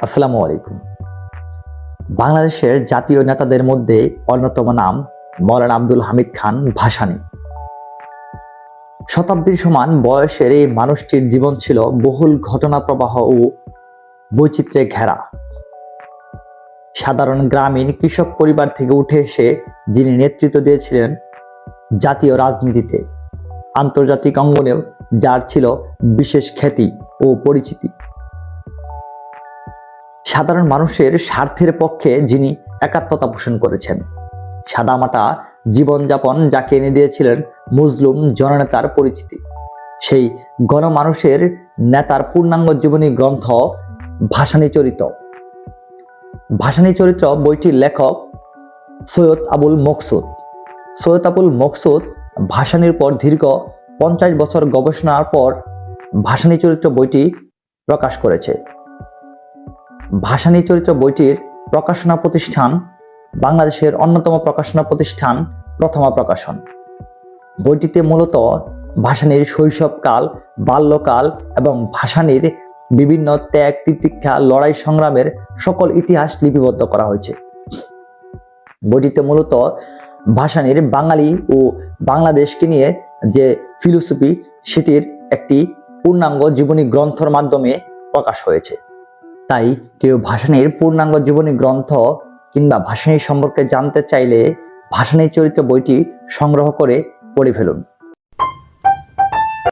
আসসালামু আলাইকুম। বাংলাদেশের জাতীয় নেতাদের মধ্যে অন্যতম নাম মৌলানা আব্দুল হামিদ খান ভাসানী। শতাব্দীর সমান বয়সের এই মানুষটির জীবন ছিল বহুল ঘটনা প্রবাহ ও বৈচিত্র্যে ঘেরা। সাধারণ গ্রামীণ কৃষক পরিবার থেকে উঠে এসে যিনি নেতৃত্ব দিয়েছিলেন জাতীয় রাজনীতিতে, আন্তর্জাতিক অঙ্গনেও যার ছিল বিশেষ খ্যাতি ও পরিচিতি। সাধারণ মানুষের স্বার্থের পক্ষে যিনি একাত্মতা পোষণ করেছেন, সাদামাটা জীবনযাপন যাকে এনে দিয়েছিলেন মুজলুম জননেতার পরিচিতি, সেই গণমানুষের নেতার পূর্ণাঙ্গ জীবনী গ্রন্থ ভাসানী চরিত। ভাসানী চরিত্র বইটির লেখক সৈয়দ আবুল মকসুদ। সৈয়দ আবুল মকসুদ ভাসানীর পর দীর্ঘ 50 বছর গবেষণার পর ভাসানী চরিত্র বইটি প্রকাশ করেছে। ভাসানী চরিত্র বইটির প্রকাশনা প্রতিষ্ঠান বাংলাদেশের অন্যতম প্রকাশনা প্রতিষ্ঠান প্রথমা প্রকাশন। বইটিতে মূলত ভাসানীর শৈশবকাল, বাল্যকাল এবং ভাসানীর বিভিন্ন ত্যাগ, তিতিক্ষা, লড়াই সংগ্রামের সকল ইতিহাস লিপিবদ্ধ করা হয়েছে। বইটিতে মূলত ভাসানীর বাঙালি ও বাংলাদেশকে নিয়ে যে ফিলোসফি, সেটির একটি পূর্ণাঙ্গ জীবনী গ্রন্থের মাধ্যমে প্রকাশ হয়েছে। তাই কেউ ভাসানীর পূর্ণাঙ্গ জীবনী গ্রন্থ কিংবা ভাসানী সম্পর্কে জানতে চাইলে ভাসানী চরিত্র বইটি সংগ্রহ করে পড়ে ফেলুন।